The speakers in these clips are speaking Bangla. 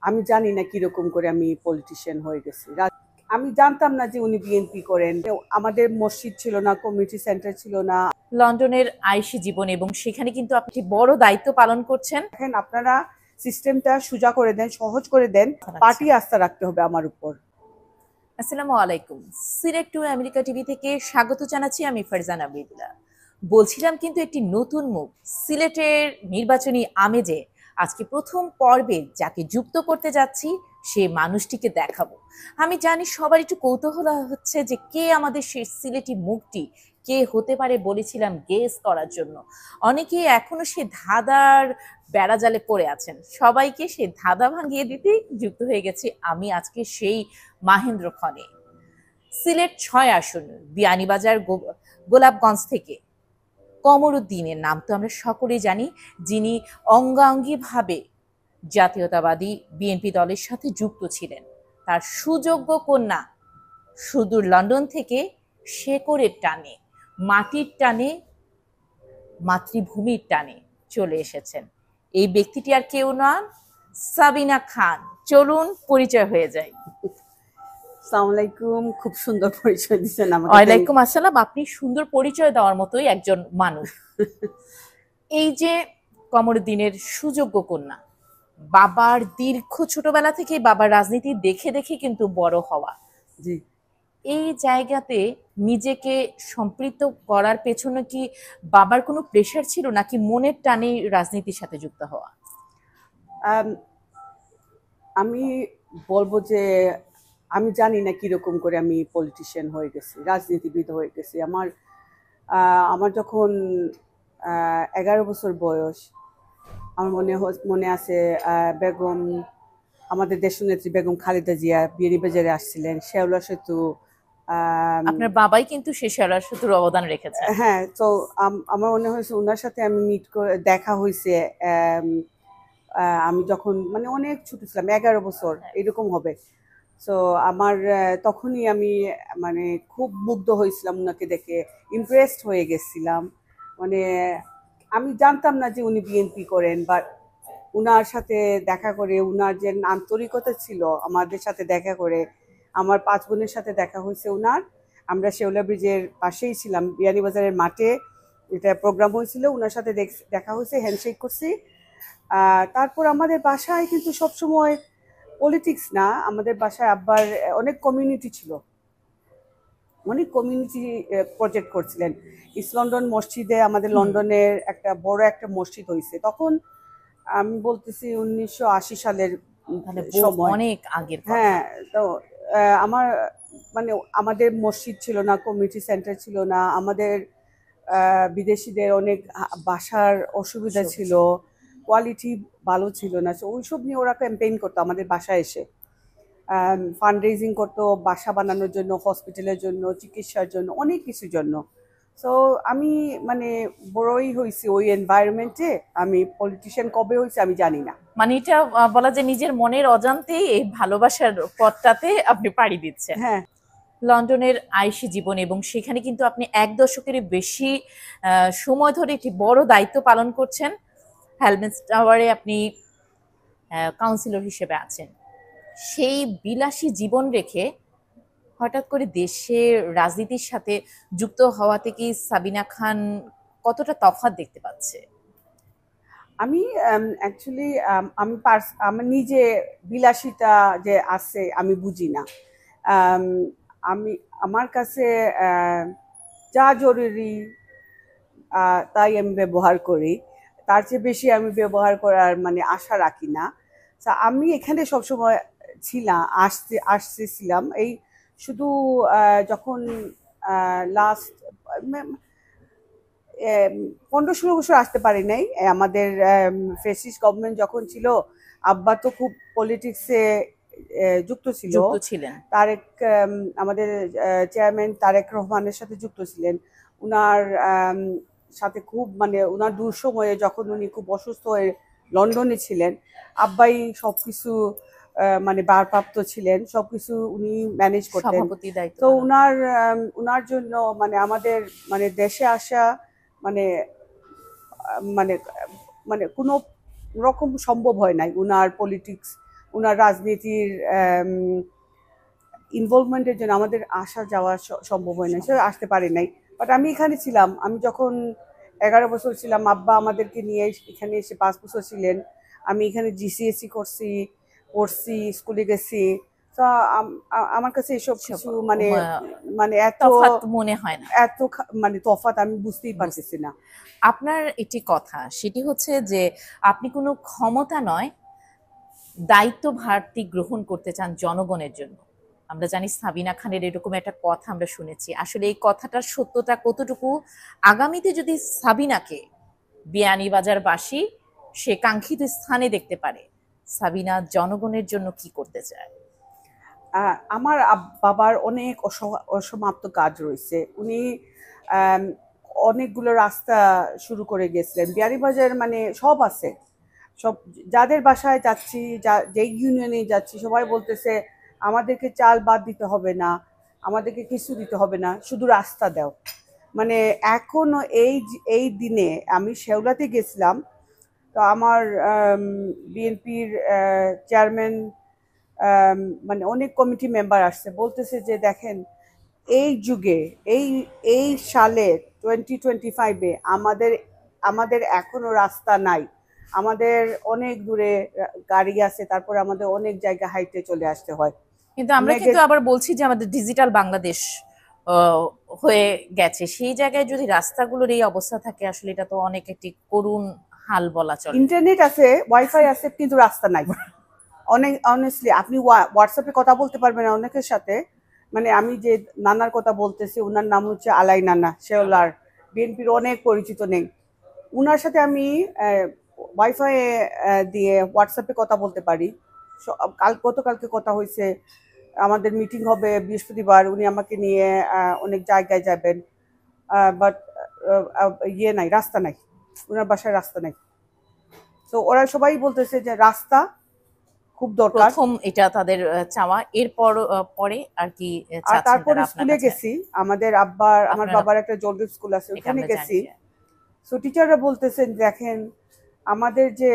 আমি জানি না কিরকম করে আমি পলিটিশিয়ান হয়ে গেছি। আমি জানতাম না যে উনি বিএনপি করেন। আমাদের মসজিদ ছিল না, কমিউনিটি সেন্টার ছিল না। লন্ডনের আইসি জীবন এবং সেখানে কিন্তু আপনি বড় দায়িত্ব পালন করছেন। দেখেন, আপনারা সিস্টেমটা সোজা করে দেন, সহজ করে দেন, পার্টি আস্থা রাখতে হবে আমার উপর। আসসালামু আলাইকুম। সিলেট টু আমেরিকা টিভি থেকে স্বাগত জানাচ্ছি আমি ফারজানা আবিদুল্লাহ। বলছিলাম কিন্তু একটি নতুন মুখ সিলেটের নির্বাচনী আমেজে আজকে প্রথম পর্বে যাকে যুক্ত করতে যাচ্ছি সে মানুষটিকে দেখাবো। আমি জানি সবার একটু কৌতূহল হচ্ছে যে কে আমাদের সেই সিলেটি মুখটি, কে হতে পারে বলেছিলাম গেস করার জন্য। অনেকে এখনো সে ধাঁধার বেড়াজালে পড়ে আছেন, সবাইকে সে ধাঁধা ভাঙিয়ে দিতে যুক্ত হয়ে গেছি আমি আজকে সেই মাহেন্দ্র খনে। সিলেট ৬ আসন বিয়ানীবাজার গোলাপগঞ্জ থেকে কমরুদ্দিনের নাম তো আমরা সকলেই জানি, যিনি অঙ্গাঙ্গিভাবে জাতীয়তাবাদী বিএনপি দলের সাথে যুক্ত ছিলেন। তার সুযোগ্য কন্যা সুদূর লন্ডন থেকে শেকড়ের টানে, মাটির টানে, মাতৃভূমির টানে চলে এসেছেন। এই ব্যক্তিটি আর কেউ নন, সাবিনা খান। চলুন পরিচয় হয়ে যায়। আসসালামু আলাইকুম, খুব সুন্দর পরিচয় দিচ্ছেন আমাকে। ওয়ালাইকুম আসসালাম। আপনি সুন্দর পরিচয় দেওয়ার মতোই একজন মানুষ। এই যে কমরুদ্দিনের সুযোগ্য কন্যা, বাবার দীর্ঘ ছোটবেলা থেকে বাবার রাজনীতি দেখে দেখে কিন্তু বড় হওয়া, জি, এই জায়গাতে নিজেকে সম্পৃক্ত করার পেছনে কি বাবার কোনো প্রেশার ছিল নাকি মনের টানে রাজনীতির সাথে যুক্ত হওয়া? আমি বলবো যে আমি জানি না কিরকম করে আমি পলিটিশিয়ান হয়ে গেছি, রাজনীতিবিদ হয়ে গেছি। আমার যখন 11 বছর বয়স, আমার মনে আছে বেগম, আমাদের দেশনেত্রী বেগম খালেদা জিয়া বিয়ানীবাজারে আসছিলেন, শেওলা সেতু। আপনার বাবাই কিন্তু সে শেওলা সেতুর অবদান রেখেছে। হ্যাঁ, তো আমার মনে হয়েছে ওনার সাথে আমি দেখা হয়েছে। আমি যখন মানে অনেক ছোট ছিলাম, 11 বছর এরকম হবে। সো আমার তখনই আমি মানে খুব মুগ্ধ হয়েছিলাম ওনাকে দেখে, ইমপ্রেসড হয়ে গেছিলাম। মানে আমি জানতাম না যে উনি বিএনপি করেন, বাট উনার সাথে দেখা করে, উনার যে আন্তরিকতা ছিল আমাদের সাথে দেখা করে, আমার 5 বোনের সাথে দেখা হয়েছে উনার। আমরা শেওলা ব্রিজের পাশেই ছিলাম, বিয়ানীবাজারের মাঠে এটা প্রোগ্রাম হয়েছিল, উনার সাথে দেখা হয়েছে, হ্যান্ডশেক করছি। তারপর আমাদের বাসায় কিন্তু সবসময় পলিটিক্স না, আমাদের বাসায় আব্বার অনেক কমিউনিটি ছিল, অনেক কমিউনিটি প্রজেক্ট করছিলেন। ইস্ট লন্ডন মসজিদে, আমাদের লন্ডনের একটা বড় একটা মসজিদ হয়েছে তখন, আমি বলতেছি 1980 সালের সময়, অনেক আগের। হ্যাঁ। তো আমার মানে আমাদের মসজিদ ছিল না, কমিউনিটি সেন্টার ছিল না, আমাদের বিদেশিদের অনেক বাসার অসুবিধা ছিল, কোয়ালিটি ভালো ছিল না। সো ওইসব নিয়ে ওরা ক্যাম্পেইন করতো আমাদের বাসায় এসে, ফান্ড রেজিং করতো বাসা বানানোর জন্য, হসপিটালের জন্য, চিকিৎসার জন্য, অনেক কিছুর জন্য। সো আমি মানে বড়ই হয়েছি ওই এনভায়রনমেন্টে। আমি পলিটিশিয়ান কবে হয়েছি আমি জানি না। মানে এটা বলা যায় নিজের মনের অজান্তেই এই ভালোবাসার পথটাতে আপনি পাড়ি দিচ্ছেন। হ্যাঁ, লন্ডনের আইসি জীবন এবং সেখানে কিন্তু আপনি 1 দশকের বেশি সময় ধরে একটি বড় দায়িত্ব পালন করছেন। হেলমেট টাওয়ারে আপনি কাউন্সিলর হিসেবে আছেন। সেই বিলাসী জীবন রেখে হঠাৎ করে দেশের রাজনীতির সাথে যুক্ত হওয়াতে কি সাবিনা খান কতটা তফাৎ দেখতে পাচ্ছে? আমি অ্যাকচুয়ালি আমার নিজে বিলাসিতা যে আছে আমি বুঝি না। আমি আমার কাছে যা জরুরি তাই আমি ব্যবহার করি, তার চেয়ে বেশি আমি ব্যবহার করার মানে আশা রাখি না। আমি এখানে সবসময় আসতেছিলাম, এই শুধু যখন লাস্ট 15-16 বছর আসতে পারি নাই। আমাদের ফ্যাসিস্ট গভর্নমেন্ট যখন ছিল, আব্বা তো খুব পলিটিক্সে যুক্ত ছিলেন। তারেক, আমাদের চেয়ারম্যান তারেক রহমানের সাথে যুক্ত ছিলেন। উনার সাথে খুব মানে উনার দুঃসময়ে যখন উনি খুব অসুস্থ হয়ে লন্ডনে ছিলেন, আব্বাই সবকিছু মানে ভারপ্রাপ্ত ছিলেন, সবকিছু উনি ম্যানেজ করতেন। তো উনার জন্য মানে আমাদের মানে দেশে আসা মানে মানে মানে কোনো রকম সম্ভব হয় নাই উনার পলিটিক্স ওনার রাজনীতির ইনভলভমেন্টের জন্য আমাদের আসা যাওয়া সম্ভব হয় না, সে আসতে পারে নাই। বাট আমি এখানে ছিলাম, আমি যখন 11 বছর ছিলাম, আব্বা আমাদেরকে নিয়ে এখানে এসে 5 বছর ছিলেন। আমি এখানে জিসিএসসি করছি, পড়ছি, স্কুলে গেছি। তো আমার কাছে এসব কিছু মানে মানে এত তফাৎ মনে হয় না, এত মানে তফাৎ আমি বুঝতেই পারতেছি না। আপনার একটি কথা, সেটি হচ্ছে যে আপনি কোনো ক্ষমতা নয়, দায়িত্ব ভারটি গ্রহণ করতে চান জনগণের জন্য। আমরা জানি সাবিনা খানের এরকম একটা কথা আমরা শুনেছি, আসলে এই কথাটার সত্যতা কতটুকু? আগামীতে যদি সাবিনাকে বিয়ানীবাজারবাসী সে কাঙ্ক্ষিত স্থানে দেখতে পারে, সাবিনা জনগণের জন্য কি করতে চায়? আমার বাবার অনেক অসমাপ্ত কাজ রয়েছে। উনি অনেকগুলো রাস্তা শুরু করে গেছিলেন। বিয়ানীবাজার মানে সব আছে, সব যাদের বাসায় যাচ্ছি, যেই ইউনিয়নে যাচ্ছি, সবাই বলতেছে আমাদেরকে চাল বাদ দিতে হবে না, আমাদেরকে কিছু দিতে হবে না, শুধু রাস্তা দাও। মানে এখনো এই দিনে আমি শেওলাতে গেছিলাম, তো আমার বিএনপির চেয়ারম্যান মানে অনেক কমিটি মেম্বার আসছে, বলতেছে যে দেখেন এই যুগে এই এই সালে 2025-এ আমাদের এখনো রাস্তা নাই, আমাদের অনেক দূরে গাড়ি আছে, তারপরে আমাদের অনেক জায়গা হাইটে চলে আসতে হয়। কিন্তু আমরা কিন্তু আবার বলছি যে আমাদের ডিজিটাল বাংলাদেশ হয়ে গেছে, সেই জায়গায় যদি রাস্তাগুলোর এই অবস্থা থাকে, আসলে এটা তো অনেক একটি করুণ হাল বলা চলে। ইন্টারনেট আছে, ওয়াইফাই আছে, কিন্তু রাস্তা নাই। অনেক অনেস্টলি আপনি হোয়াটসঅ্যাপে কথা বলতে পারবেন অনেকের সাথে। মানে আমি যে নানার কথা বলতেছি, ওনার নাম হচ্ছে আলাই নানা, শেওলার বিএনপির অনেক পরিচিত নেই। উনার সাথে আমি ওয়াইফাই দিয়ে হোয়াটসঅ্যাপে কথা বলতে পারি। গতকালকে কথা হয়েছে, আমাদের মিটিং হবে বৃহস্পতিবার, উনি আমাকে নিয়ে অনেক জায়গায় যাবেন। বাট ইয়ে নাই, রাস্তা নাই, ওনার বাসায় রাস্তা নাই। তো ওরা সবাই বলতেছে যে রাস্তা খুব দরকার। প্রথম এটা তাদের চাওয়া, এরপর পরে আর কি আর তারপরে স্কুলে গেছি, আমার বাবার একটা জলদি স্কুল আছে, ওখানে গেছি। সো টিচাররা বলতেছেন দেখেন আমাদের যে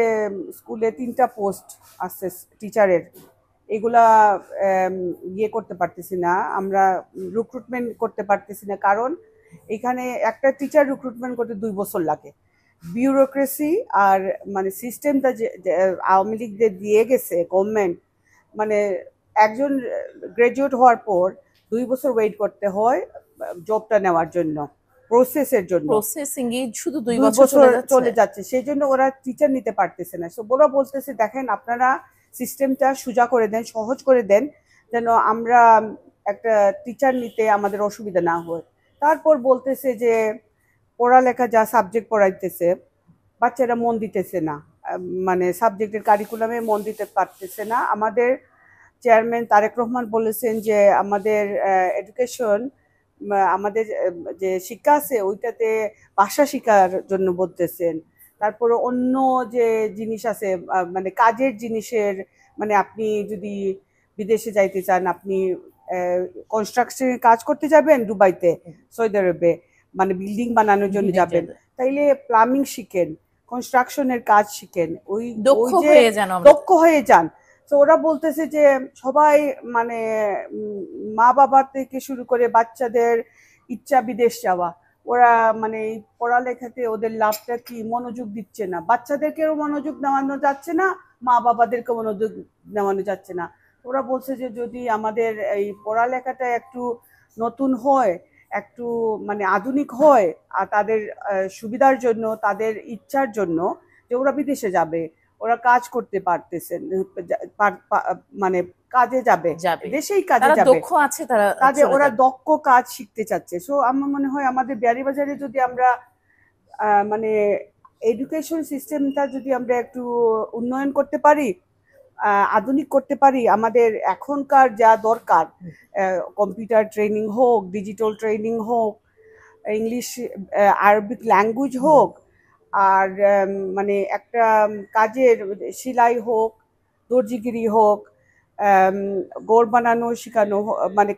স্কুলে 3টা পোস্ট আছে টিচারের, এগুলা ইয়ে করতে পারতেছি না, আমরা রিক্রুটমেন্ট করতে পারতেছি না, কারণ এখানে একটা টিচার রিক্রুটমেন্ট করতে 2 বছর লাগে। বিউরোক্রেসি আর মানে সিস্টেমটা যে আওয়ামী লীগ দিয়ে গেছে গভর্নমেন্ট, মানে একজন গ্রাজুয়েট হওয়ার পর 2 বছর ওয়েট করতে হয় জবটা নেওয়ার জন্য, প্রসেসের জন্য। প্রসেসিং এ শুধু 2 বছর বছর চলে যাচ্ছে, সেই জন্য ওরা টিচার নিতে পারতেছে না। সো ওরা বলতেছে দেখেন আপনারা সিস্টেমটা সোজা করে দেন, সহজ করে দেন, যেন আমরা একটা টিচার নিতে আমাদের অসুবিধা না হয়। তারপর বলতেছে যে পড়ালেখা যা সাবজেক্ট পড়াইতেছে বাচ্চারা মন দিতেছে না, মানে সাবজেক্টের কারিকুলামে মন দিতে পারতেছে না। আমাদের চেয়ারম্যান তারেক রহমান বলেছেন যে আমাদের এডুকেশন, আমাদের যে শিক্ষা আছে ওইটাতে ভাষা শিক্ষার জন্য বলতেছেন। তারপরে অন্য যে জিনিস আছে, মানে কাজের জিনিসের, মানে আপনি যদি বিদেশে যাইতে চান, আপনি কনস্ট্রাকশনের কাজ করতে যাবেন দুবাইতে, সৌদি আরবে, মানে বিল্ডিং বানানোর জন্য যাবেন, তাইলে প্লাম্বিং শিখেন, কনস্ট্রাকশনের কাজ শিখেন, ওই দক্ষ হয়ে যান। তো ওরা বলতেছে যে সবাই মানে মা বাবা থেকে শুরু করে বাচ্চাদের ইচ্ছা বিদেশ যাওয়া, ওরা মানে পড়ালেখাতে ওদের লাভটা কি, মনোযোগ দিচ্ছে না, বাচ্চাদেরকেও মনোযোগ নেওয়ানো যাচ্ছে না, মা বাবাদেরকে মনোযোগ নেওয়ানো যাচ্ছে না। ওরা বলছে যে যদি আমাদের এই পড়ালেখাটা একটু নতুন হয়, একটু মানে আধুনিক হয়, আর তাদের সুবিধার জন্য, তাদের ইচ্ছার জন্য, যে ওরা বিদেশে যাবে, ওরা কাজ করতে পারতেছেন, মানে কাজে যাবে, দেশেই কাজে যাবে, দক্ষ আছে তারা, কাজে ওরা দক্ষ কাজ শিখতে চাচ্ছে। সো আমার মনে হয় আমাদের বিয়ানীবাজারে যদি আমরা মানে এডুকেশন সিস্টেমটা যদি আমরা একটু উন্নয়ন করতে পারি, আধুনিক করতে পারি, আমাদের এখনকার যা দরকার, কম্পিউটার ট্রেনিং হোক, ডিজিটাল ট্রেনিং হোক, ইংলিশ আরবিক ল্যাঙ্গুয়েজ হোক, আর মানে একটা কাজের সেলাই হোক, দর্জিগিরি হোক, গোড় বানানো শেখানো, মানে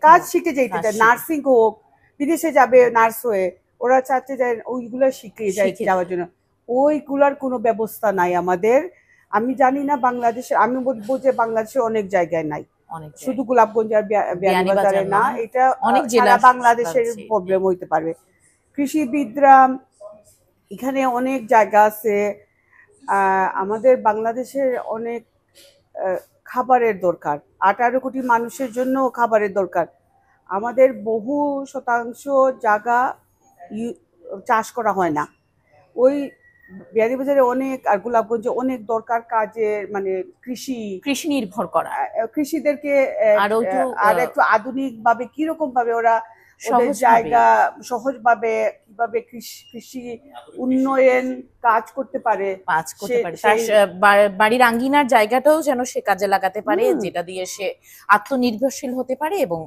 কাজ শিখে যেতে চায়, নার্সিং হোক, বিদেশে যাবে নার্স হয়ে, ওরা চাচ্ছে যে ওইগুলো শিখে যাওয়ার জন্য, ওইগুলার কোনো ব্যবস্থা নাই আমাদের। আমি জানি না বাংলাদেশের, আমি বলবো যে বাংলাদেশের অনেক জায়গায় নাই, অনেক শুধু গোলাপগঞ্জ আর বিয়ানীবাজারে না, এটা অনেক সারা জেলা বাংলাদেশের আছে। প্রবলেম হইতে পারবে। কৃষিবিদরা, এখানে অনেক জায়গা আছে। আমাদের বাংলাদেশের অনেক খাবারের দরকার, 18 কোটি মানুষের জন্য খাবারের দরকার। আমাদের বহু শতাংশ জায়গা চাষ করা হয় না। ওই বিয়ানীবাজারে অনেক আর গোলাপগঞ্জে অনেক দরকার কাজের, মানে কৃষি নির্ভর করা। কৃষিদেরকে আর একটু আর একটু আধুনিক ভাবে কিরকম ভাবে ওরা ওদের সহজভাবে জায়গা সহজভাবে কিভাবে কৃষি উন্নয়ন কাজ করতে পারে, কাজ করতে পারে, তার বাড়ির আঙ্গিনার জায়গাটাও যেন সে কাজে লাগাতে পারে, যেটা দিয়ে সে আত্মনির্ভরশীল হতে পারে এবং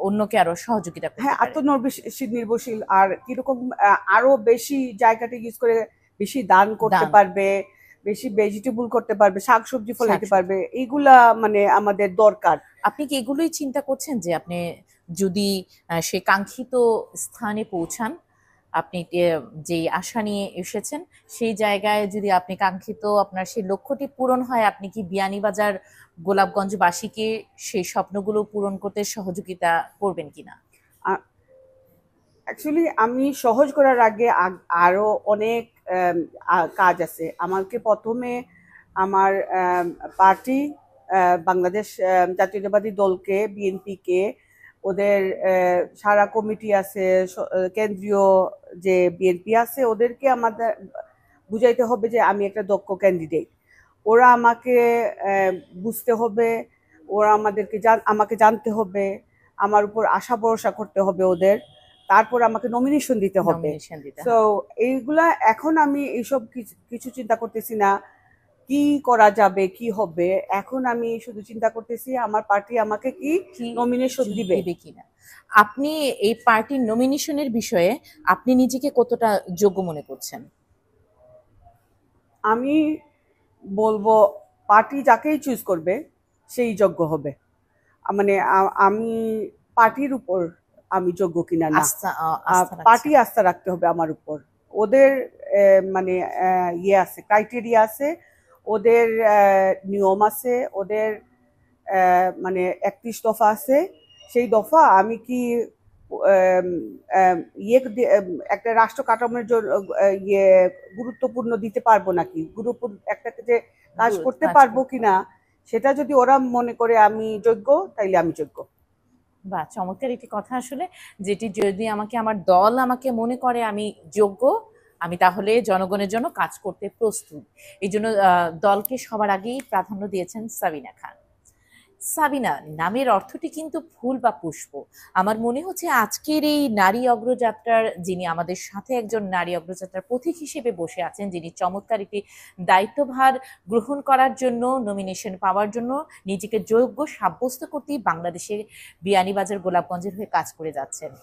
অন্যকে আরো সহযোগিতা করতে হ্যাঁ, পারে। আত্মনির্ভরশীল আর কিরকম আরো বেশি জায়গাটা ইউজ করে বেশি দান করতে পারবে, বেশি ভেজিটেবল করতে পারবে, শাকসবজি ফলাইতে পারবে, এইগুলা মানে আমাদের দরকার। আপনি কি এগুলোই চিন্তা করছেন যে আপনি যদি সে কাঙ্ক্ষিত স্থানে পৌঁছান, আপনি যে আশা নিয়ে এসেছেন সেই জায়গায় যদি আপনি কাঙ্ক্ষিত আপনার সেই লক্ষ্যটি পূরণ হয়, আপনি কি বিয়ানীবাজার গোলাপগঞ্জবাসীকে সেই স্বপ্নগুলো পূরণ করতে সহযোগিতা করবেন কিনা? অ্যাকচুয়ালি আমি সহজ করার আগে আরো অনেক কাজ আছে। আমাকে প্রথমে আমার পার্টি, বাংলাদেশ জাতীয়তাবাদী দলকে, বিএনপিকে, ওদের সারা কমিটি আছে, কেন্দ্রীয় যে বিএনপি আছে, ওদেরকে আমাদের বুঝাইতে হবে যে আমি একটা দক্ষ ক্যান্ডিডেট। ওরা আমাকে বুঝতে হবে, ওরা আমাকে জানতে হবে, আমার উপর আশা ভরসা করতে হবে ওদের, তারপর আমাকে নমিনেশন দিতে হবে। তো এইগুলা এখন আমি এইসব কিছু চিন্তা করতেছি না কি করা যাবে কি হবে, এখন আমি শুধু চিন্তা করতেছি আমার পার্টি আমাকে কি নমিনেশন দিবে কিনা। আপনি এই পার্টির নমিনেশনের বিষয়ে আপনি নিজেকে কতটা যোগ্য মনে করছেন? আমি বলবো পার্টি যাকেই চুজ করবে সেই যোগ্য হবে। মানে আমি পার্টির উপর আমি যোগ্য কিনা না, পার্টি আস্থা রাখতে হবে আমার উপর। ওদের মানে ইয়ে আছে, ক্রাইটেরিয়া আছে, ওদের নিয়ম আছে, ওদের মানে 31 দফা আছে। সেই দফা আমি কি ইয়ে একটা রাষ্ট্র কাঠামোর জন্য ইয়ে গুরুত্বপূর্ণ দিতে পারবো নাকি, গুরুত্বপূর্ণ একটা যে কাজ করতে পারবো কিনা, সেটা যদি ওরা মনে করে আমি যোগ্য, তাইলে আমি যোগ্য। বাহ, চমৎকার একটি কথা আসলে, যেটি যদি আমার দল আমাকে মনে করে আমি যোগ্য, আমি তাহলে জনগণের জন্য কাজ করতে প্রস্তুত। এই জন্য দলকে সবার আগেই প্রাধান্য দিয়েছেন সাবিনা খান। সাবিনা নামের অর্থটি কিন্তু ফুল বা পুষ্প। আমার মনে হচ্ছে আজকের এই নারী অগ্রযাত্রার, যিনি আমাদের সাথে একজন নারী অগ্রযাত্রার পথিক হিসেবে বসে আছেন, যিনি চমৎকার একটি দায়িত্বভার গ্রহণ করার জন্য, নমিনেশন পাওয়ার জন্য নিজেকে যোগ্য সাব্যস্ত করতেই বাংলাদেশের বিয়ানীবাজার গোলাপগঞ্জের হয়ে কাজ করে যাচ্ছেন।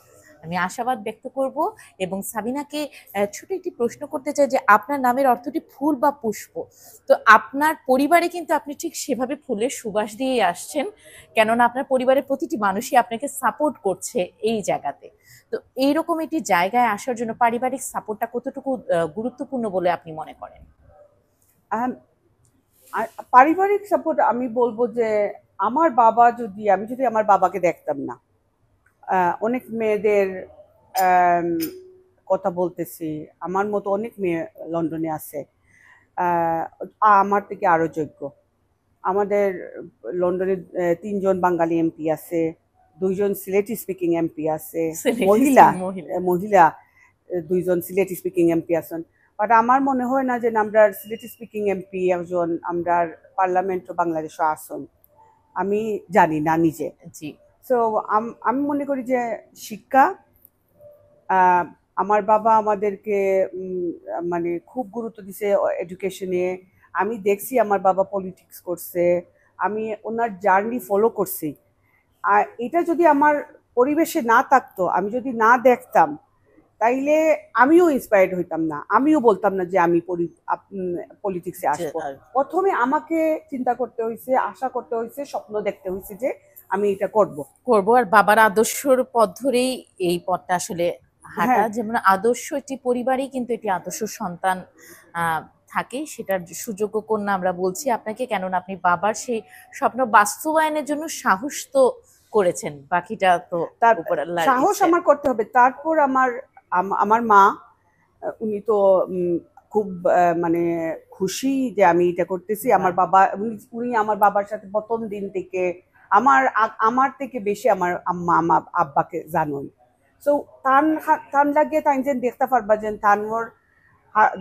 আমি আশাবাদ ব্যক্ত করব এবং সাবিনাকে ছোট একটি প্রশ্ন করতে চাই যে আপনার নামের অর্থটি ফুল বা পুষ্প, তো আপনার পরিবারে কিন্তু আপনি ঠিক সেভাবে ফুলের সুবাস দিয়েই আসছেন, কেননা আপনার পরিবারের প্রতিটি মানুষই আপনাকে সাপোর্ট করছে এই জায়গাতে। তো এইরকম একটি জায়গায় আসার জন্য পারিবারিক সাপোর্টটা কতটুকু গুরুত্বপূর্ণ বলে আপনি মনে করেন? পারিবারিক সাপোর্ট আমি বলবো যে আমার বাবা, আমি যদি আমার বাবাকে দেখতাম না, অনেক মেয়েদের কথা বলতেছি, আমার মতো অনেক মেয়ে লন্ডনে আছে আমার থেকে আরো যোগ্য। আমাদের লন্ডনে 3 জন বাঙালি এমপি আছে, 2 জন সিলেটি স্পিকিং এমপি আছে, মহিলা 2 জন সিলেটি স্পিকিং এমপি আছেন। বাট আমার মনে হয় না যে আমরা সিলেটি স্পিকিং এমপি একজন আমরা পার্লামেন্ট বাংলাদেশ আসন, আমি জানি না নিজে। সো আমি মনে করি যে শিক্ষা, আমার বাবা আমাদেরকে মানে খুব গুরুত্ব দিছে এডুকেশনে। আমি দেখছি আমার বাবা পলিটিক্স করছে, আমি ওনার জার্নি ফলো করছি। আর এটা যদি আমার পরিবেশে না থাকতো, আমি যদি না দেখতাম, তাইলে আমিও ইন্সপায়ার্ড হইতাম না, আমিও বলতাম না যে আমি পলিটিক্সে আসবো। প্রথমে আমাকে চিন্তা করতে হয়েছে, আশা করতে হয়েছে, স্বপ্ন দেখতে হয়েছে যে আমি এটা করব। আর বাবার আদর্শর পথ ধরেই এই পথটা আসলে হাঁটা। যেমন আদর্শ একটি পরিবারই কিন্তু একটি আদর্শ সন্তান থাকে সেটার সুযোগ্য কন্যা আমরা বলছি আপনাকে, কেননা আপনি বাবার সেই স্বপ্ন বাস্তবায়নের জন্য সাহস তো করেছেন, বাকিটা তো তার উপর আল্লাহর সাহস ইচ্ছে। আমার করতে হবে। তারপর আমার মা, উনি তো খুব মানে খুশি যে আমি এটা করতেছি। আমার বাবা, উনি আমার বাবার সাথে প্রথম দিন থেকে আমার থেকে বেশি আমার আম্মা আমার আব্বাকে জানুন। সো তান লাগে তাই যে দেখতে পারবা যে তানোর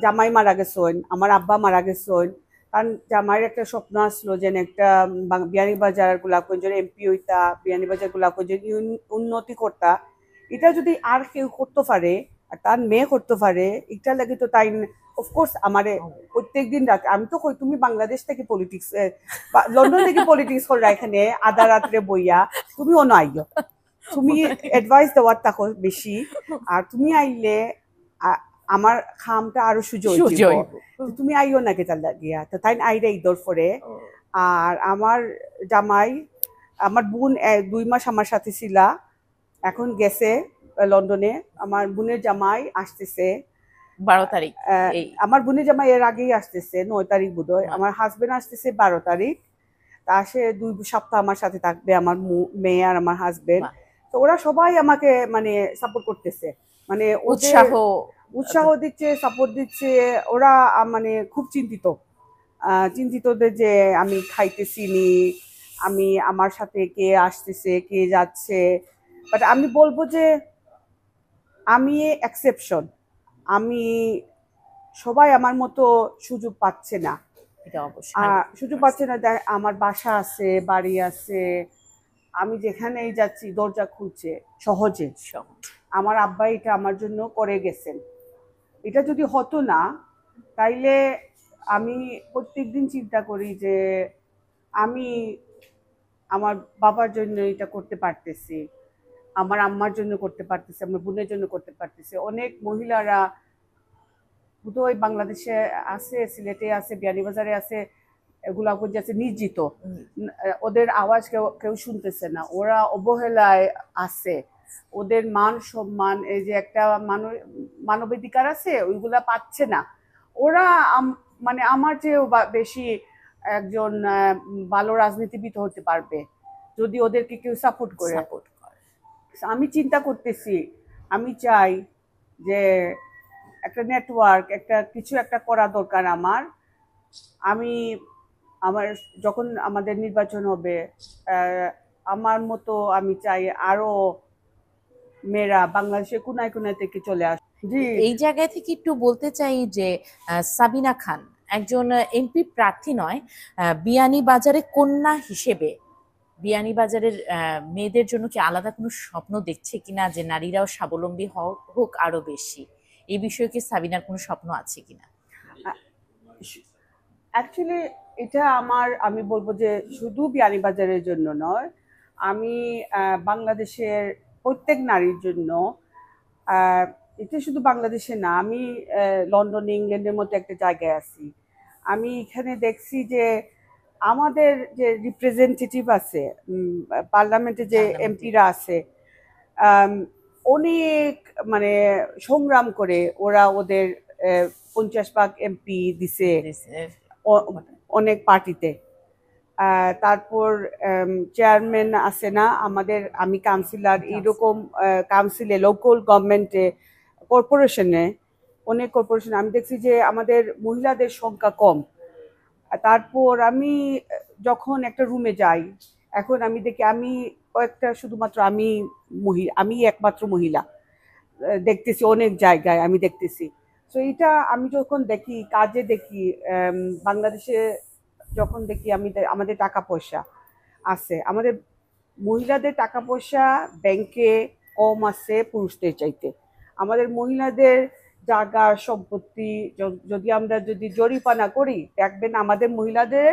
জামাই মারা গেছেন, আমার আব্বা মারা গেছেন। কারণ জামাইয়ের একটা স্বপ্ন আসলো যে একটা বিয়ানীবাজার গোলাপগঞ্জের এমপি হইতা, বিয়ানীবাজার গোলাপগঞ্জের উন্নতি করতা। এটা যদি আর কেউ করতে পারে, আর তার মেয়ে করতে পারে, এটা লাগে তো তাই অফকোর্স আমারে প্রত্যেকদিন রাতে আমি তো কই তুমি বাংলাদেশ থেকে পলিটিক্স, লন্ডন থেকে পলিটিক্স করা এখানে আধা রাত্রে বইয়া, তুমিও না আইও, তুমি অ্যাডভাইস দেওয়ার থাকো বেশি, আর তুমি আইলে আমার খামটা আরো সুযোগ তুমি আইও না কেতাল লাগিয়া তো তাই আইরে ঈদর পরে। আর আমার জামাই, আমার বোন 2 মাস আমার সাথে ছিলা, এখন গেছে লন্ডনে। আমার বোনের জামাই আসতেছে 12 তারিখ। আমার বোনের জামাই এর আগেই আসতেছে 9 তারিখ বোধহয়। আমার হাজবেন্ড আসতেছে 12 তারিখ। তা সে 2 সপ্তাহ আমার সাথে থাকবে, আমার মেয়ে আর আমার হাজবেন্ড। তো ওরা সবাই আমাকে মানে সাপোর্ট করতেছে, মানে উৎসাহ দিচ্ছে, সাপোর্ট দিচ্ছে। ওরা মানে খুব চিন্তিত যে আমি খাইতেছি নি, আমি আমার সাথে কে আসতেছে কে যাচ্ছে। বাট আমি বলবো যে আমি এক্সেপশন, আমি সবাই আমার মতো সুযোগ পাচ্ছে না, সুযোগ পাচ্ছে না। আমার বাসা আছে, বাড়ি আছে, আমি যেখানেই যাচ্ছি দরজা খুলছে সহজে। আমার আব্বা এটা আমার জন্য করে গেছেন। এটা যদি হতো না তাইলে আমি প্রত্যেকদিন চিন্তা করি যে আমি আমার বাবার জন্য এটা করতে পারতেছি, আমার আম্মার জন্য করতে পারতেছি, আমার বোনের জন্য করতে পারতেছি। অনেক মহিলারা বোধহয় বাংলাদেশে আছে, সিলেটে আছে, বিয়ানীবাজারে আছে, গোলাপগঞ্জে আছে, নির্যাতিত। ওদের আওয়াজ কেউ শুনতেছে না, ওরা অবহেলায় আছে, ওদের মান সম্মান, এই যে একটা মানবাধিকার আছে ওইগুলা পাচ্ছে না। ওরা মানে আমার চেয়েও বেশি একজন ভালো রাজনীতিবিদ হতে পারবে যদি ওদেরকে কেউ সাপোর্ট করে। আমি চিন্তা করতেছি, আমি চাই যে একটা নেটওয়ার্ক, কিছু একটা করা দরকার আমার যখন আমাদের নির্বাচন হবে, আমার মতো আমি চাই আরো মেয়েরা বাংলাদেশের কোনায় কোনায় থেকে চলে আসে। এই জায়গায় থেকে একটু বলতে চাই যে সাবিনা খান একজন এমপি প্রার্থী নয়, বিয়ানীবাজারের কন্যা হিসেবে বিয়ানীবাজারের মেয়েদের জন্য কি আলাদা কোনো স্বপ্ন দেখছে কিনা, যে নারীরাও স্বাবলম্বী হোক আরো বেশি? এই বিষয়ে কি সাবিনার কোনো স্বপ্ন আছে কিনা? অ্যাকচুয়ালি এটা আমি বলবো যে শুধু বিয়ানীবাজারের জন্য নয়, আমি বাংলাদেশের প্রত্যেক নারীর জন্য, এটা শুধু বাংলাদেশে না, আমি লন্ডন ইংল্যান্ডের মতো একটা জায়গায় আছি। আমি এখানে দেখছি যে আমাদের যে রিপ্রেজেন্টেটিভ আছে, পার্লামেন্টে যে এমপিরা আছে, অনেক মানে সংগ্রাম করে ওরা ওদের 50 ভাগ এমপি দিছে অনেক পার্টিতে। তারপর চেয়ারম্যান আছে না আমাদের, আমি কাউন্সিলর, এইরকম কাউন্সিলে, লোকাল গভর্নমেন্টে, কর্পোরেশনে, অনেক কর্পোরেশনে আমি দেখছি যে আমাদের মহিলাদের সংখ্যা কম। তারপর আমি যখন একটা রুমে যাই, এখন আমি দেখি আমি শুধুমাত্র আমি একমাত্র মহিলা দেখতেছি অনেক জায়গায়, আমি দেখতেছি। তো এটা আমি যখন দেখি, কাজে দেখি, বাংলাদেশে যখন দেখি, আমাদের টাকা পয়সা আছে, আমাদের মহিলাদের টাকা পয়সা ব্যাংকে কম আছে পুরুষদের চাইতে। আমাদের মহিলাদের জায়গা সম্পত্তি যদি জরিপানা করি, দেখবেন আমাদের মহিলাদের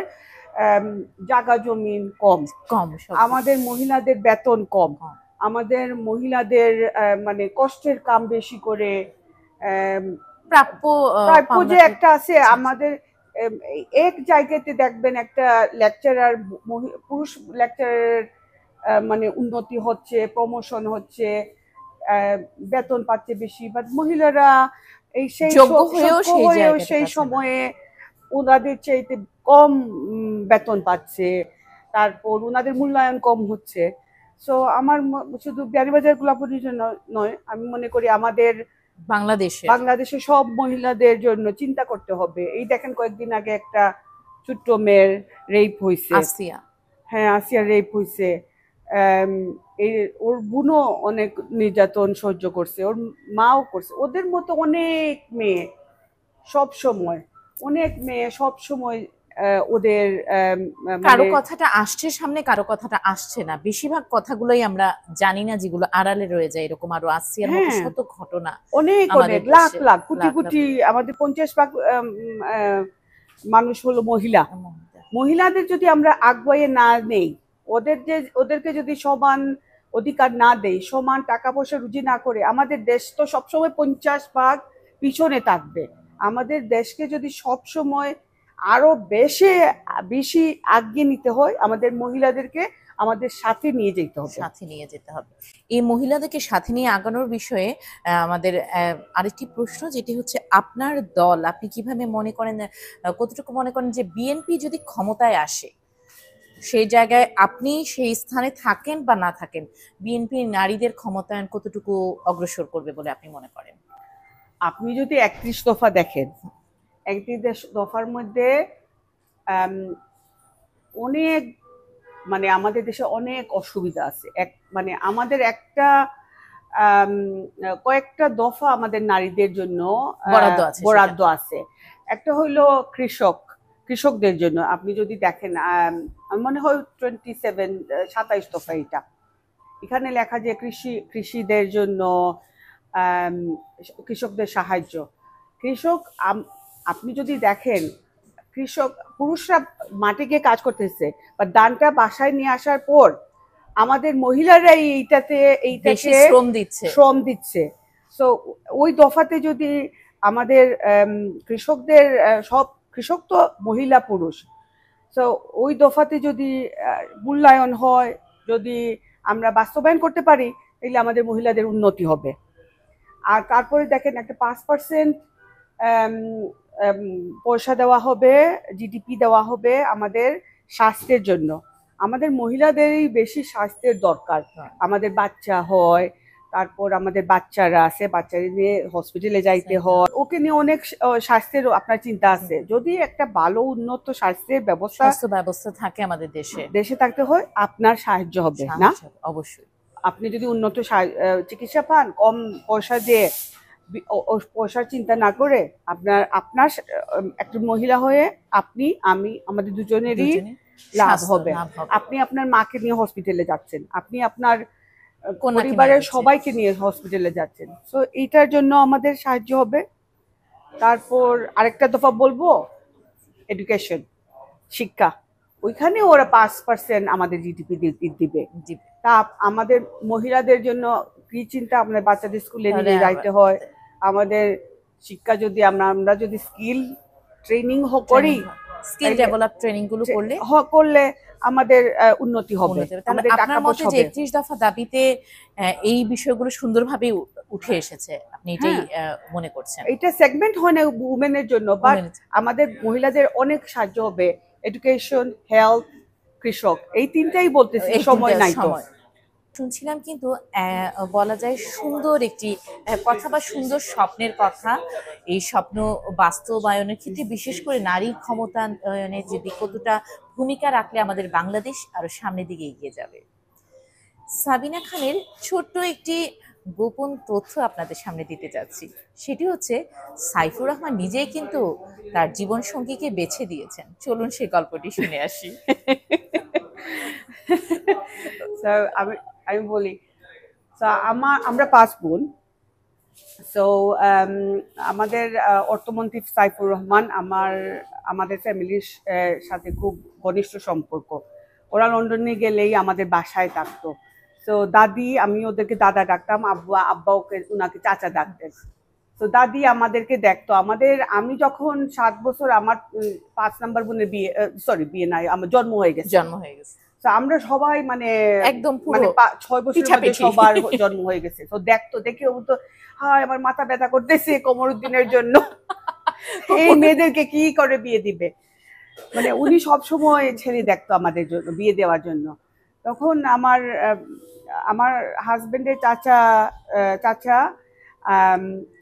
জায়গা জমিন কম, আমাদের মহিলাদের বেতন কম, আমাদের মহিলাদের মানে কষ্টের কাম বেশি করে, প্রাপ্য যে একটা আছে। আমাদের এক জায়গাতে দেখবেন একটা লেকচারার, পুরুষ লেকচারার মানে উন্নতি হচ্ছে, প্রমোশন হচ্ছে, বেতন পাচ্ছে বেশি, বাট মহিলারা এই সেই সময়ে ওনাদের চাইতে কম বেতন পাচ্ছে, তারপর ওনাদের মূল্যায়ন কম হচ্ছে। সো আমার শুধু বিয়ানীবাজার গোলাপীর জন্য নয়, আমি মনে করি আমাদের বাংলাদেশের সব মহিলাদের জন্য চিন্তা করতে হবে। এই দেখেন কয়েকদিন আগে একটা ছোট্ট মেয়ের রেপ হয়েছে, আসিয়া। হ্যাঁ, আসিয়া রেপ হয়েছে। এই ওর বোনও অনেক নির্যাতন সহ্য করছে, ওর মাও করছে। ওদের মতো অনেক মেয়ে সব সময়, অনেক মেয়ে সব সময় ওদের কারো মানে কথাটা আসছে সামনে, কারো কথাটা আসছে না। বেশিরভাগ কথাগুলোই আমরা জানি না, যেগুলো আড়ালে রয়ে যায়। এরকম আরো আসিয়ার মতো হ্যাঁ, শত ঘটনা অনেক আমাদের অনেক লাখ দেশে, লাখ কোটি লাখ লাখ কোটি, আমাদের 50 ভাগ মানুষ হলো মহিলা। মহিলা। মহিলাদের যদি আমরা আগুয়ে না নেই, ওদেরকে যদি সমান অধিকার না দেই, সমান টাকা পয়সা রুজি না করে, আমাদের দেশ তো সবসময় 50 ভাগ পিছনে থাকবে। আমাদের দেশকে যদি সবসময় আরো বেশি বেশি আগিয়ে নিতে হয়, আমাদের মহিলাদেরকে আমাদের সাথে নিয়ে যেতে হবে। সাথে নিয়ে যেতে হবে। এই মহিলাদেরকে সাথে নিয়ে আগানোর বিষয়ে আমাদের আরেকটি প্রশ্ন, যেটি হচ্ছে আপনার দল, আপনি কিভাবে মনে করেন, কতটুকু মনে করেন যে বিএনপি যদি ক্ষমতায় আসে, সেই জায়গায় আপনি সেই স্থানে থাকেন বা না থাকেন, বিএনপি নারীদের ক্ষমতায়ন কতটুকু অগ্রসর করবে বলে আপনি মনে করেন? আপনি যদি 31 দফা দেখেন, 31 দফার মধ্যে অনেক মানে আমাদের দেশে অনেক অসুবিধা আছে। মানে আমাদের একটা কয়েকটা দফা আমাদের নারীদের জন্য বরাদ্দ আছে। একটা হইলো কৃষকদের জন্য। আপনি যদি দেখেন, মনে হয় 27 দফা, এটা এখানে লেখা যে কৃষিদের জন্য কৃষকদের সাহায্য। আপনি যদি দেখেন, পুরুষরা মাঠে গিয়ে কাজ করতেছে, বা ধানটা বাসায় নিয়ে আসার পর আমাদের মহিলারাই এইটাকে শ্রম দিচ্ছে। সো ওই দফাতে যদি আমাদের কৃষকদের, সব কৃষক তো মহিলা পুরুষ, সো ওই দফাতে যদি মূল্যায়ন হয়, যদি আমরা বাস্তবায়ন করতে পারি, তাহলে আমাদের মহিলাদের উন্নতি হবে। আর তারপরে দেখেন, একটা 5% পয়সা দেওয়া হবে, জিডিপি দেওয়া হবে আমাদের স্বাস্থ্যের জন্য। আমাদের মহিলাদেরই বেশি স্বাস্থ্যের দরকার। আমাদের বাচ্চা হয়, তারপর আমাদের বাচ্চারা আছে, বাচ্চাদের নিয়ে হসপিটালে যাইতে হয়, ওকে নিয়ে অনেক স্বাস্থ্যের আপনার চিন্তা আছে। যদি একটা ভালো উন্নত স্বাস্থ্যের ব্যবস্থা থাকে আমাদের দেশে থাকতে হয়, আপনার সাহায্য হবে না? অবশ্যই। আপনি যদি উন্নত চিকিৎসা পান, কম পয়সা দিয়ে, পয়সার চিন্তা না করে, আপনার একটা মহিলা হয়ে আপনি, আমি, আমাদের দুজনেরই লাভ হবে। আপনি আপনার মাকে নিয়ে হসপিটালে যাচ্ছেন, আপনি আপনার পরিবারের সবাইকে নিয়ে হসপিটালে যাচ্ছেন। সো এইটার জন্য আমাদের সাহায্য হবে। তারপর আরেকটা দফা বলবো, এডুকেশন, শিক্ষা। ওইখানে ওরা 5% আমাদের জিডিপি দিবে। তা আমাদের মহিলাদের জন্য কি চিন্তা, আমাদের বাচ্চাদের স্কুলে নিয়ে যাইতে হয়। আমাদের শিক্ষা যদি আমরা যদি স্কিল ট্রেনিং করি, স্কিল ডেভেলপ ট্রেনিং গুলো করলে আমাদের উন্নতি হবে। আমাদের আপনার মতে যে 31 দফা দাবিতে এই বিষয়গুলো সুন্দরভাবে উঠে এসেছে, আপনি এটাই মনে করছেন? এটা সেগমেন্ট হয় না উমেনের জন্য, বাট আমাদের মহিলাদের অনেক সাহায্য হবে। এডুকেশন, হেলথ, কৃষক, এই তিনটাই বলতেছি, সময় নাই তো। শুনছিলাম কিন্তু বলা যায় সুন্দর একটি কথা বা সুন্দর স্বপ্নের কথা। এই স্বপ্ন বাস্তবায়নের ক্ষেত্রে বিশেষ করে নারী ক্ষমতায়নের যে কতটা ভূমিকা রাখলে আমাদের বাংলাদেশ আরো সামনের দিকে এগিয়ে যাবে। সাবিনা খানের ছোট্ট একটি গোপন তথ্য আপনাদের সামনে দিতে যাচ্ছি। সেটি হচ্ছে, সাইফুর রহমান নিজেই কিন্তু তার জীবন সঙ্গীকে বেছে দিয়েছেন। চলুন সেই গল্পটি শুনে আসি। আমি বলি, আমরা 5 বোন। সো আমাদের অর্থমন্ত্রী সাইফুর রহমান আমাদের ফ্যামিলির সাথে খুব ঘনিষ্ঠ সম্পর্ক। ওরা লন্ডনে গেলেই আমাদের বাসায় থাকতো। তো দাদি, আমি ওদেরকে দাদা ডাকতাম, আব্বা ওনাকে চাচা ডাকতেন। তো দাদি আমাদেরকে দেখতো। আমি যখন 7 বছর, আমার 5 নম্বর বোনের বিয়ে নাই, আমার জন্ম হয়ে গেছে। তো আমরা সবাই মানে একদম 6 বছরের মধ্যে সবার জন্ম হয়ে গেছে। তো দেখতো, দেখে ও তো, হায় আমার মাথা ব্যথা করতেছে কমরুদ্দিনের জন্য। এই মেয়েদেরকে কি করে বিয়ে দিবে, মানে উনি সব সময় ছেলে দেখতো আমাদের জন্য বিয়ে দেওয়ার জন্য। তখন আমার হাজবেন্ডের চাচা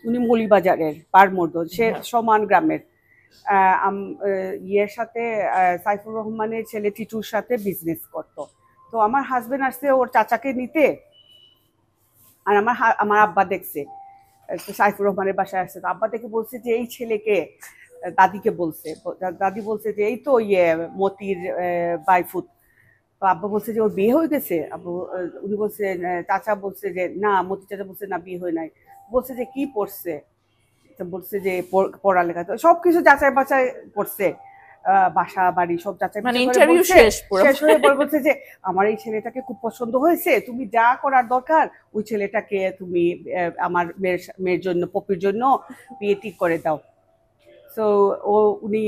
উনি মৌলিবাজারের পারমর্দ, সে সমান গ্রামের ইয়ের সাথে সাইফুর রহমানের ছেলে টিটুর সাথে বিজনেস করতো। তো আমার হাজবেন্ড আসছে ওর চাচাকে নিতে, আর আমার আব্বা দেখছে সাইফুর রহমানের বাসায় আসছে। তো আব্বা দেখে বলছে যে এই ছেলেকে, দাদিকে বলছে, দাদি বলছে যে এই তো ইয়ে মতির বাইফুত। তো আব্বা বলছে যে ওর বিয়ে হয়ে গেছে। উনি বলছে, চাচা বলছে যে না, মতি চাচা বলছে না বিয়ে হয় নাই। বলছে যে কি পড়ছে, তো বলছে যে পড়ালেখা, তো সবকিছু যাচাই বাছাই করছে, বাসা বাড়ি সব যাচাই মানে বাছাই করে ইন্টারভিউ বলছে, শেষ হয়ে পরে বলছে যে আমার এই ছেলেটাকে খুব পছন্দ হয়েছে, তুমি যা করার দরকার ওই ছেলেটাকে তুমি আমার মেয়ের জন্য, পপির জন্য বিয়ে ঠিক করে দাও। সো উনি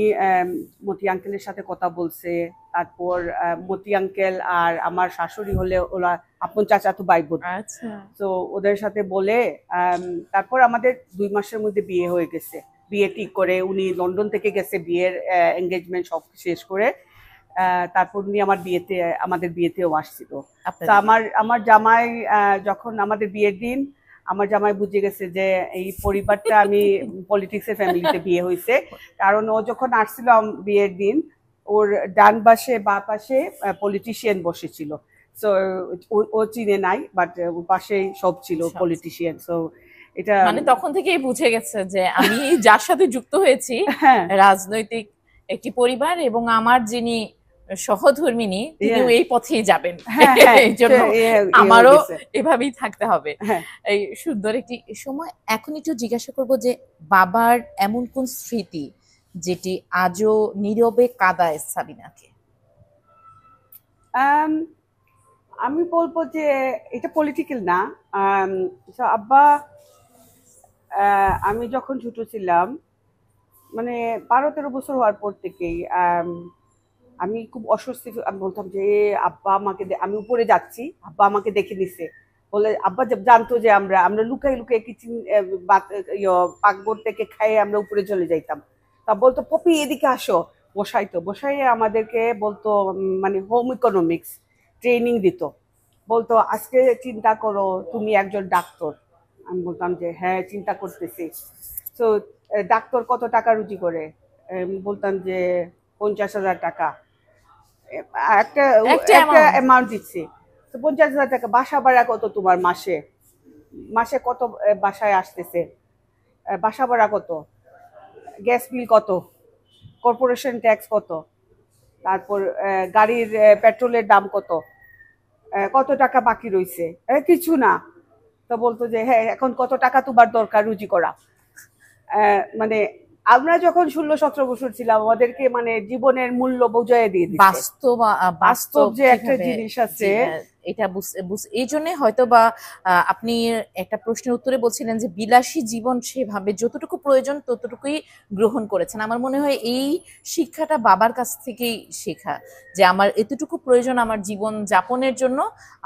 মতি আঙ্কেলের সাথে কথা বলছে। তারপর মতি আঙ্কেল আর আমার শাশুড়ি হলে ওরা আপন চাচাতো ভাই বোন। আচ্ছা, তো ওদের সাথে বলে তারপর আমাদের 2 মাসের মধ্যে বিয়ে হয়ে গেছে। বিয়ে ঠিক করে উনি লন্ডন থেকে গেছে, বিয়ের এঙ্গেজমেন্ট সব শেষ করে। তারপর উনি আমাদের বিয়েতেও আসছিল। তো আমার জামাই যখন আমাদের বিয়ের দিন, আমার জামাই বুঝে গেছে যে এই পরিবারটা আমি পলিটিক্সের ফ্যামিলিতে বিয়ে হয়েছে। কারণ ও যখন আসছিল বিয়ের দিন, ওর ডান পাশে বা পাশে পলিটিশিয়ান বসেছিল। সো ও চিনে নাই, বাট ওর পাশেই সব ছিল পলিটিশিয়ান। সো এটা মানে তখন থেকেই বুঝে গেছে যে আমি যার সাথে যুক্ত হয়েছি হ্যাঁ রাজনৈতিক একটি পরিবার, এবং আমার যিনি সহধর্মিনী তিনিও এই পথেই যাবেন। এই জন্য আমারও এভাবেই থাকতে হবে। এই সুন্দর একটি সময়। এখন একটু জিজ্ঞাসা করব যে বাবার এমন কোন স্মৃতি যেটি আজও নীরবে কাঁদায় সাবিনাকে? আমি বলবো যে এটা পলিটিক্যাল না। আব্বা, আমি যখন ছোট ছিলাম, মানে 12-13 বছর হওয়ার পর থেকেই আমি খুব অস্বস্তি, আমি বলতাম যে আব্বা আমাকে, আমি উপরে যাচ্ছি, আব্বা আমাকে দেখে নিছে বলে। আব্বা জানতো যে আমরা লুকাই লুকাই কিচেন পাকঘর থেকে খাইয়ে আমরা উপরে চলে যাইতাম। তা বলতো পপি এদিকে আসো, বসাইয়ে আমাদেরকে বলতো, মানে হোম ইকোনমিক্স ট্রেনিং দিত। বলতো আজকে চিন্তা করো তুমি একজন ডাক্তার। আমি বলতাম যে হ্যাঁ চিন্তা করতেছি। তো ডাক্তার কত টাকা রুজি করে? বলতাম যে 50,000 টাকা। একটা অ্যামাউন্ট দিচ্ছি। তো 50,000 টাকা। বাসা ভাড়া কত তোমার মাসে কত বাসায় আসতেছে? বাসা ভাড়া কত? গ্যাস বিল কত? কর্পোরেশন ট্যাক্স কত? তারপর গাড়ির পেট্রোলের দাম কত? কত টাকা বাকি রয়েছে? কিছু না। তো বলতো যে হ্যাঁ এখন কত টাকা তোমার দরকার রুজি করা? মানে আমরা যখন 16-17 বছর ছিলাম, আমাদেরকে মানে জীবনের মূল্য বুঝিয়ে দিয়ে দিচ্ছে। বাস্তব যে একটা জিনিস আছে, এটা এই জন্য হয়তো বা আপনি একটা প্রশ্নের উত্তরে বলছিলেন যে বিলাসী জীবন সেভাবে যতটুকু প্রয়োজন ততটুকুই গ্রহণ করেছেন। আমার মনে হয় এই শিক্ষাটা বাবার কাছ থেকেই শেখা, যে আমার এতটুকু প্রয়োজন আমার জীবন যাপনের জন্য,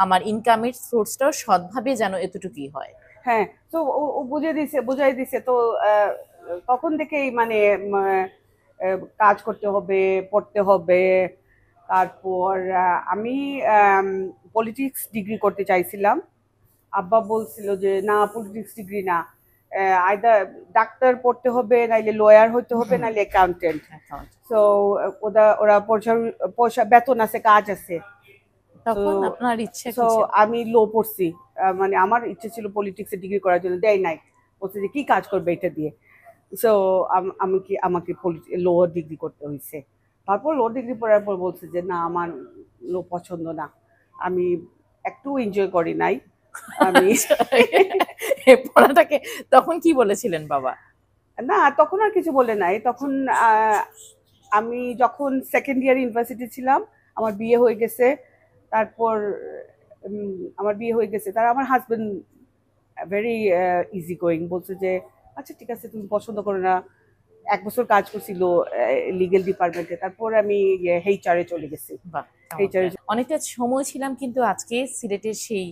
আমার ইনকামের সোর্সটাও সৎভাবে যেন এতটুকুই হয়। হ্যাঁ, তো ও বুঝাই দিছে। তো তখন থেকেই মানে কাজ করতে হবে, পড়তে হবে। তারপর আমি পলিটিক্স ডিগ্রি করতে চাইছিলাম। আব্বা বলছিল যে না, পলিটিক্স ডিগ্রি না, আইদার ডাক্তার পড়তে হবে, নাইলে লয়ার হতে হবে, নাইলে অ্যাকাউন্টেন্ট। তো ওরা পয়সা বেতন আছে, কাজ আছে। তখন আপনার ইচ্ছে তো আমি লো পড়ছি, মানে আমার ইচ্ছে ছিল পলিটিক্সে ডিগ্রি করার জন্য, দেয় নাই। বলছে যে কি কাজ করবে এটা দিয়ে। সো আমাকে লো ডিগ্রি করতে হয়েছে। তারপর লো ডিগ্রি পড়ার পর বলছে যে না, আমার লো পছন্দ না, আমি একটু এনজয় করি নাই। আমি পড়াটাকে তখন কি বলেছিলেন বাবা? না, তখন আর কিছু বলে নাই। তখন আমি যখন সেকেন্ড ইয়ার ইউনিভার্সিটি ছিলাম, আমার বিয়ে হয়ে গেছে। তারপর তার আমার হাজবেন্ড ভেরি ইজি গোয়িং, বলছে যে আচ্ছা ঠিক আছে, তুমি পছন্দ করো না। 1 বছর কাজ করছিল লিগেল ডিপার্টমেন্টে। তারপর আমি এইচআরে চলে গেছি। অনেকটা সময় ছিলাম, কিন্তু আজকে সিলেটের সেই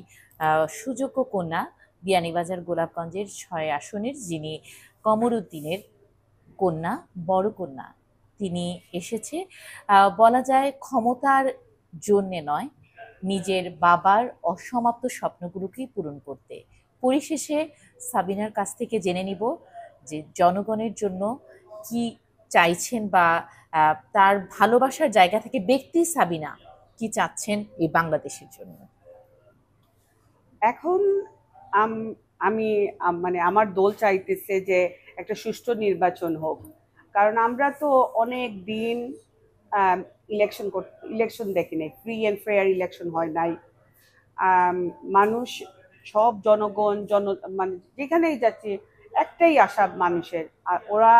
সুযোগ্য কন্যা বিয়ানীবাজার গোলাপগঞ্জের 6 আসনের যিনি কমরউদ্দিনের কন্যা, বড় কন্যা। তিনি এসেছে বলা যায় ক্ষমতার জন্যে নয়, নিজের বাবার অসমাপ্ত স্বপ্নগুলোকেই পূরণ করতে। পরিশেষে সাবিনার কাছ থেকে জেনে নিব যে জনগণের জন্য কি চাইছেন, বা তার ভালোবাসার জায়গা থেকে ব্যক্তি সাবিনা কি চাচ্ছেন এই বাংলাদেশের জন্য। এখন আমি মানে আমার দল চাইতেছে যে একটা সুষ্ঠু নির্বাচন হোক, কারণ আমরা তো অনেক দিন ইলেকশন দেখি নাই, ফ্রি অ্যান্ড ফেয়ার ইলেকশন হয় নাই। মানুষ, সব জনগণ মানে যেখানেই যাচ্ছি একটাই আশা মানুষের, আর ওরা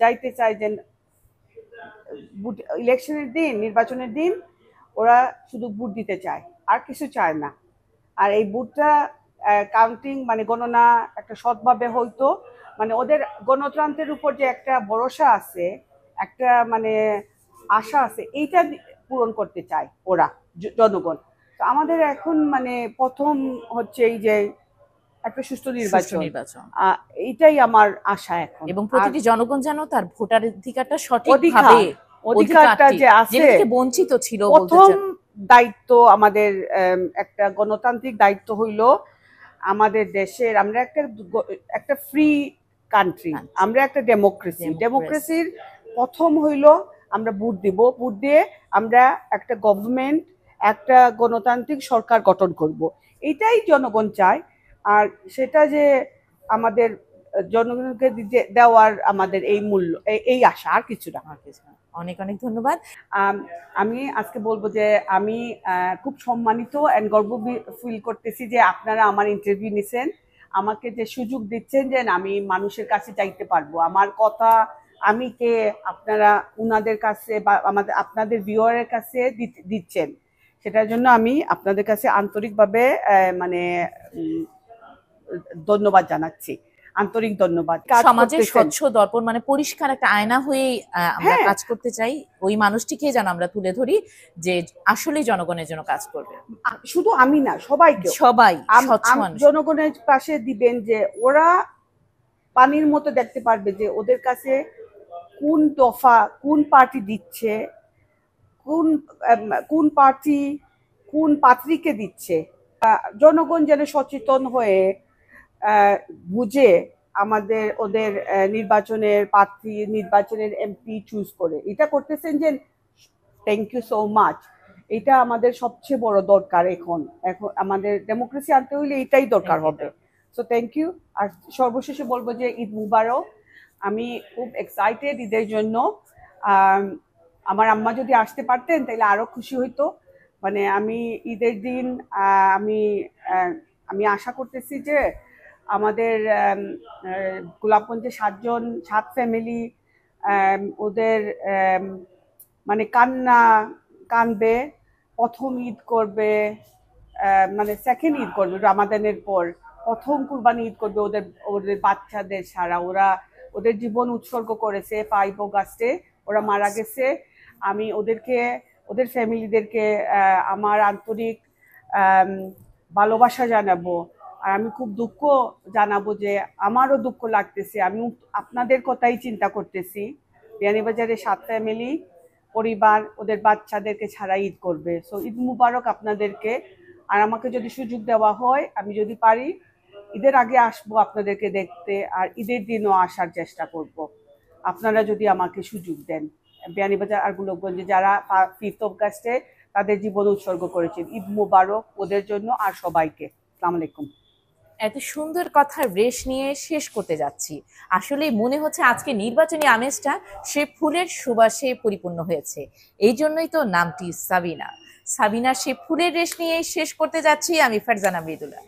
চাইতে চায় যে ইলেকশনের দিন, নির্বাচনের দিন ওরা শুধু ভোট দিতে চায়, আর কিছু চায় না। আর এই ভোটটা কাউন্টিং মানে গণনা একটা সৎভাবে হইতো, মানে ওদের গণতন্ত্রের উপর যে একটা ভরসা আছে, একটা মানে আশা আছে, এইটা পূরণ করতে চায় ওরা, জনগণ। তো আমাদের এখন মানে প্রথম হচ্ছে এই যে একটা সুষ্ঠু নির্বাচন, এইটাই আমার আশা এখন। এবং প্রতিটি জনগণ যেন তার ভোটাধিকারটা সঠিকভাবে, অধিকারটা যে আছে, বঞ্চিত ছিল। প্রথম দায়িত্ব আমাদের, একটা গণতান্ত্রিক দায়িত্ব হইল আমাদের দেশের, আমরা একটা ফ্রি কান্ট্রি, আমরা একটা ডেমোক্রেসির প্রথম হইল আমরা ভোট দিব, ভোট দিয়ে আমরা একটা গভর্নমেন্ট, একটা গণতান্ত্রিক সরকার গঠন করব, এটাই জনগণ চায়। আর সেটা যে আমাদের জনগণকে দেওয়ার আমাদের এই মূল্য, এই আশা, আর কিছু না। অনেক অনেক ধন্যবাদ। আমি আজকে বলবো যে আমি খুব সম্মানিত এন্ড গর্ব ফিল করতেছি যে আপনারা আমার ইন্টারভিউ নিছেন, আমাকে যে সুযোগ দিচ্ছেন যে আমি মানুষের কাছে চাইতে পারবো আমার কথা, আমি কে আপনারা উনাদের কাছে বা আপনাদের ভিউয়ারের কাছে দিচ্ছেন, সেটার জন্য আমি আপনাদের কাছে আন্তরিকভাবে মানে ধন্যবাদ জানাচ্ছি, আন্তরিক ধন্যবাদ। সমাজের স্বচ্ছ দর্পণ মানে পরিষ্কার একটা আয়না হয়ে আমরা কাজ করতে চাই, ওই মানুষটিকে যেন আমরা তুলে ধরি যে আসলে জনগণের জন্য কাজ করবে। শুধু আমি না, সবাইকে, সবাই জনগণের পাশে দিবেন, যে ওরা পানির মতো দেখতে পারবে যে ওদের কাছে কোন দফা, কোন পার্টি দিচ্ছে, কোন পার্টি কোন পাত্রীকে দিচ্ছে। জনগণ যেন সচেতন হয়ে বুঝে আমাদের ওদের নির্বাচনের প্রার্থী, নির্বাচনের এমপি চুজ করে, এটা করতেছেন যে থ্যাংক ইউ সো মাচ। এটা আমাদের সবচেয়ে বড় দরকার এখন আমাদের ডেমোক্রেসি আনতে হইলে এটাই দরকার হবে। So thank you. আর সর্বশেষে বলবো যে ঈদ মুবারক। আমি খুব এক্সাইটেড ঈদের জন্য। আমার আম্মা যদি আসতে পারতেন তাহলে আরো খুশি হইতো। মানে আমি ঈদের দিন আমি আশা করতেছি যে আমাদের গোলাপগঞ্জে 7 ফ্যামিলি ওদের মানে কানবে, প্রথম ঈদ করবে, মানে সেকেন্ড ঈদ করবে রামাদানের পর, প্রথম কুরবানি ঈদ করবে ওদের বাচ্চাদের সারা। ওরা ওদের জীবন উৎসর্গ করেছে 5 অগাস্টে, ওরা মারা গেছে। আমি ওদের ফ্যামিলিদেরকে আমার আন্তরিক ভালোবাসা জানাবো। আর আমি খুব দুঃখ জানাবো যে আমারও দুঃখ লাগতেছে, আমি আপনাদের কথাই চিন্তা করতেছি। বিয়ানীবাজারে 7 ফ্যামিলি পরিবার ওদের বাচ্চাদেরকে ছাড়া ঈদ করবে। সো ঈদ মুবারক আপনাদেরকে। আর আমাকে যদি সুযোগ দেওয়া হয়, আমি যদি পারি ঈদের আগে আসবো আপনাদেরকে দেখতে, আর ঈদের দিনও আসার চেষ্টা করব, আপনারা যদি আমাকে সুযোগ দেন। বিয়ানীবাজার আর গোলাপগঞ্জে যারা 5 অগাস্টে তাদের জীবন উৎসর্গ করেছেন, ঈদ মুবারক ওদের জন্য আর সবাইকে। আসসালামু আলাইকুম। এত সুন্দর কথার রেশ নিয়ে শেষ করতে যাচ্ছি। আসলে মনে হচ্ছে আজকে নির্বাচনী আমেজটা সে ফুলের সুবাসে পরিপূর্ণ হয়েছে, এই জন্যই তো নামটি সাবিনা। সাবিনার সে ফুলের রেশ নিয়ে শেষ করতে যাচ্ছি আমি ফারজানা মৃদুলা।